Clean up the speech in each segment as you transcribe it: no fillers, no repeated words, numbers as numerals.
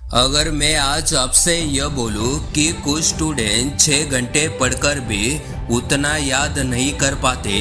अगर मैं आज आपसे यह बोलूं कि कुछ स्टूडेंट 6 घंटे पढ़कर भी उतना याद नहीं कर पाते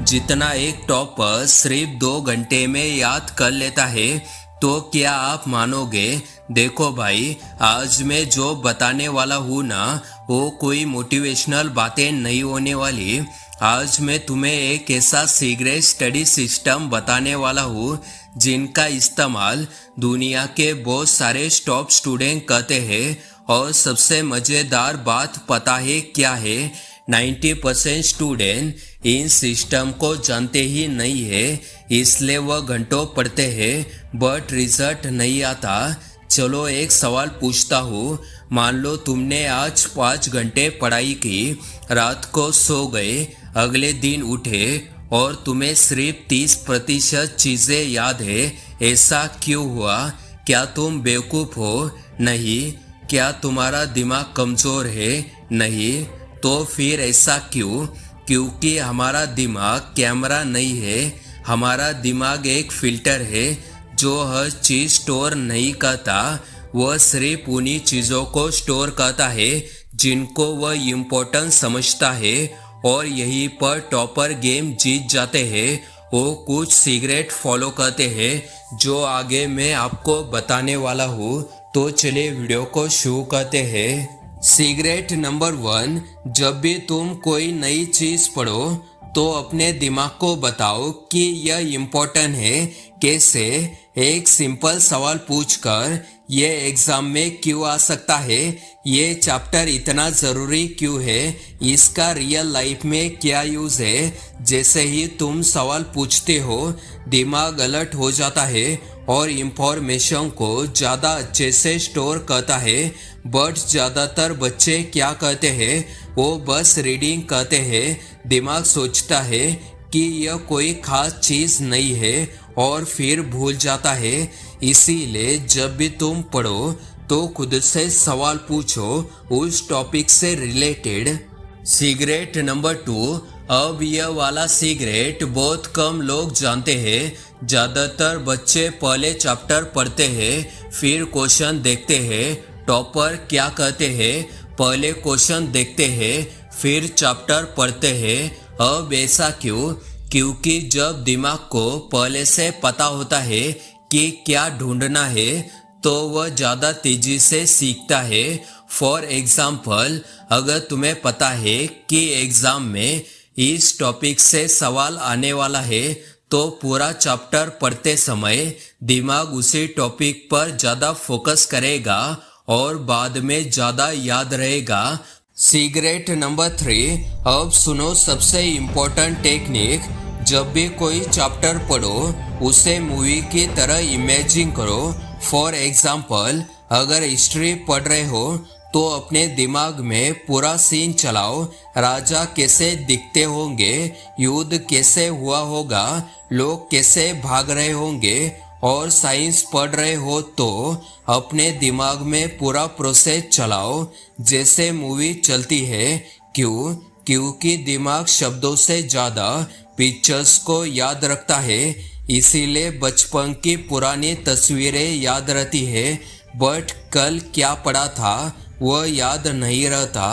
जितना एक टॉपर सिर्फ 2 घंटे में याद कर लेता है, तो क्या आप मानोगे? देखो भाई, आज मैं जो बताने वाला हूँ ना, वो कोई मोटिवेशनल बातें नहीं होने वाली। आज मैं तुम्हें एक ऐसा सीक्रेट स्टडी सिस्टम बताने वाला हूँ जिनका इस्तेमाल दुनिया के बहुत सारे टॉप स्टूडेंट करते हैं। और सबसे मज़ेदार बात पता है क्या है? 90% स्टूडेंट इन सिस्टम को जानते ही नहीं है, इसलिए वह घंटों पढ़ते हैं बट रिजल्ट नहीं आता। चलो एक सवाल पूछता हूँ। मान लो तुमने आज 5 घंटे पढ़ाई की, रात को सो गए, अगले दिन उठे और तुम्हें सिर्फ 30% चीज़ें याद है। ऐसा क्यों हुआ? क्या तुम बेवकूफ़ हो? नहीं। क्या तुम्हारा दिमाग कमज़ोर है? नहीं। तो फिर ऐसा क्यों? क्योंकि हमारा दिमाग कैमरा नहीं है, हमारा दिमाग एक फ़िल्टर है जो हर चीज़ स्टोर नहीं करता। वह सिर्फ उन्हीं चीज़ों को स्टोर करता है जिनको वह इम्पोर्टेंट समझता है। और यहीं पर टॉपर गेम जीत जाते हैं। वो कुछ सीक्रेट फॉलो करते हैं जो आगे मैं आपको बताने वाला हूँ। तो चलिए वीडियो को शुरू करते हैं। सीक्रेट नंबर 1, जब भी तुम कोई नई चीज़ पढ़ो तो अपने दिमाग को बताओ कि यह इम्पोर्टेंट है। कैसे? एक सिंपल सवाल पूछकर, ये एग्ज़ाम में क्यों आ सकता है? ये चैप्टर इतना ज़रूरी क्यों है? इसका रियल लाइफ में क्या यूज़ है? जैसे ही तुम सवाल पूछते हो, दिमाग अलर्ट हो जाता है और इन्फॉर्मेशन को ज़्यादा अच्छे से स्टोर करता है। बट ज़्यादातर बच्चे क्या करते हैं? वो बस रीडिंग करते हैं। दिमाग सोचता है कि यह कोई खास चीज़ नहीं है और फिर भूल जाता है। इसीलिए जब भी तुम पढ़ो तो खुद से सवाल पूछो उस टॉपिक से रिलेटेड। सीक्रेट नंबर 2, अब यह वाला सीक्रेट बहुत कम लोग जानते हैं। ज़्यादातर बच्चे पहले चैप्टर पढ़ते हैं, फिर क्वेश्चन देखते हैं। टॉपर क्या करते हैं? पहले क्वेश्चन देखते हैं, फिर चैप्टर पढ़ते हैं। अब ऐसा क्यों? क्योंकि जब दिमाग को पहले से पता होता है कि क्या ढूंढना है, तो वह ज़्यादा तेज़ी से सीखता है। फॉर एग्ज़ाम्पल, अगर तुम्हें पता है कि एग्ज़ाम में इस टॉपिक से सवाल आने वाला है, तो पूरा चैप्टर पढ़ते समय दिमाग उसी टॉपिक पर ज़्यादा फोकस करेगा और बाद में ज़्यादा याद रहेगा। सीक्रेट नंबर 3, अब सुनो सबसे इम्पोर्टेंट टेक्निक। जब भी कोई चैप्टर पढ़ो, उसे मूवी की तरह इमेजिन करो। फॉर एग्ज़ाम्पल, अगर हिस्ट्री पढ़ रहे हो तो अपने दिमाग में पूरा सीन चलाओ। राजा कैसे दिखते होंगे, युद्ध कैसे हुआ होगा, लोग कैसे भाग रहे होंगे। और साइंस पढ़ रहे हो तो अपने दिमाग में पूरा प्रोसेस चलाओ जैसे मूवी चलती है। क्यों? क्योंकि दिमाग शब्दों से ज़्यादा पिक्चर्स को याद रखता है। इसीलिए बचपन की पुरानी तस्वीरें याद रहती है, बट कल क्या पढ़ा था वह याद नहीं रहता।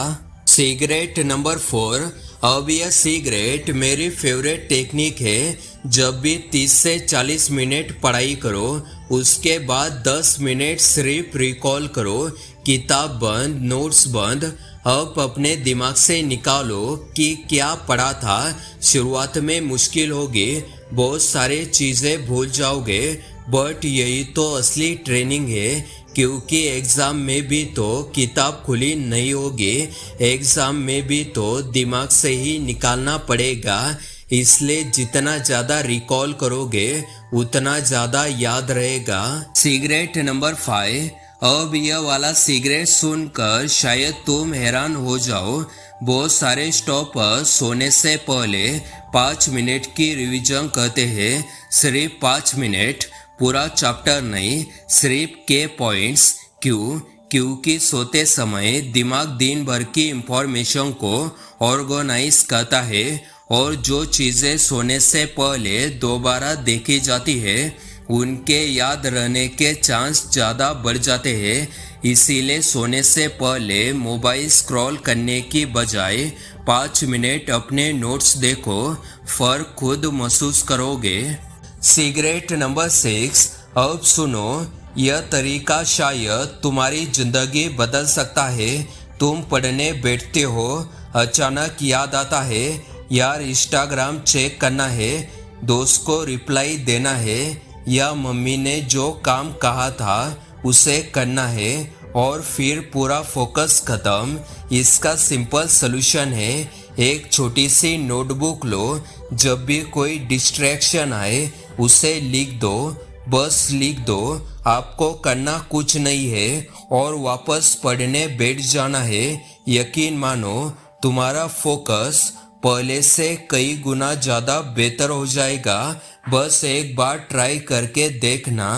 सीक्रेट नंबर 4, अब यह सीक्रेट मेरी फेवरेट टेक्निक है। जब भी 30 से 40 मिनट पढ़ाई करो, उसके बाद 10 मिनट सिर्फ रिकॉल करो। किताब बंद, नोट्स बंद। अब अपने दिमाग से निकालो कि क्या पढ़ा था। शुरुआत में मुश्किल होगी, बहुत सारे चीज़ें भूल जाओगे, बट यही तो असली ट्रेनिंग है। क्योंकि एग्ज़ाम में भी तो किताब खुली नहीं होगी, एग्ज़ाम में भी तो दिमाग से ही निकालना पड़ेगा। इसलिए जितना ज़्यादा रिकॉल करोगे उतना ज़्यादा याद रहेगा। सीक्रेट नंबर 5, अब यह वाला सीक्रेट सुनकर शायद तुम हैरान हो जाओ। बहुत सारे स्टॉपर सोने से पहले 5 मिनट की रिवीजन करते हैं। सिर्फ 5 मिनट, पूरा चैप्टर नहीं, सिर्फ के पॉइंट्स। क्यों? क्योंकि सोते समय दिमाग दिन भर की इंफॉर्मेशन को ऑर्गेनाइज करता है और जो चीज़ें सोने से पहले दोबारा देखी जाती है उनके याद रहने के चांस ज़्यादा बढ़ जाते हैं। इसीलिए सोने से पहले मोबाइल स्क्रॉल करने की बजाय 5 मिनट अपने नोट्स देखो, फर्क खुद महसूस करोगे। Cigarette number 6। अब सुनो, यह तरीका शायद तुम्हारी जिंदगी बदल सकता है। तुम पढ़ने बैठते हो, अचानक याद आता है यार इंस्टाग्राम चेक करना है, दोस्त को रिप्लाई देना है, या मम्मी ने जो काम कहा था उसे करना है, और फिर पूरा फोकस खत्म। इसका सिंपल सलूशन है, एक छोटी सी नोटबुक लो, जब भी कोई डिस्ट्रैक्शन आए उसे लिख दो, बस लिख दो। आपको करना कुछ नहीं है और वापस पढ़ने बैठ जाना है। यकीन मानो तुम्हारा फोकस पहले से कई गुना ज़्यादा बेहतर हो जाएगा। बस एक बार ट्राई करके देखना।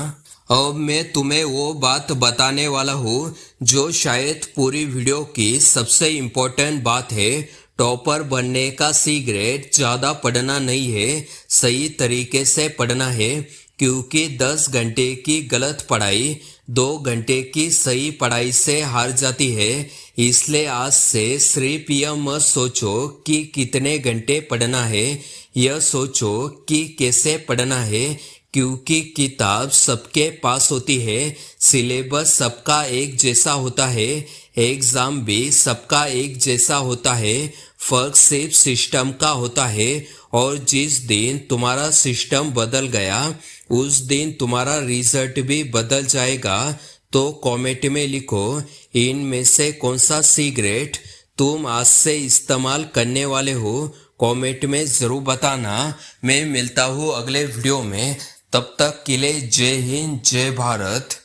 अब मैं तुम्हें वो बात बताने वाला हूँ जो शायद पूरी वीडियो की सबसे इम्पोर्टेंट बात है। टॉपर बनने का सीक्रेट ज़्यादा पढ़ना नहीं है, सही तरीके से पढ़ना है। क्योंकि 10 घंटे की गलत पढ़ाई 2 घंटे की सही पढ़ाई से हार जाती है। इसलिए आज से सिर्फ यह मत सोचो कि कितने घंटे पढ़ना है, यह सोचो कि कैसे पढ़ना है। क्योंकि किताब सबके पास होती है, सिलेबस सबका एक जैसा होता है, एग्ज़ाम भी सबका एक जैसा होता है, फर्क सिर्फ सिस्टम का होता है। और जिस दिन तुम्हारा सिस्टम बदल गया उस दिन तुम्हारा रिजल्ट भी बदल जाएगा। तो कमेंट में लिखो इनमें से कौन सा सीक्रेट तुम आज से इस्तेमाल करने वाले हो। कमेंट में ज़रूर बताना। मैं मिलता हूँ अगले वीडियो में, तब तक के लिए जय हिंद जय भारत।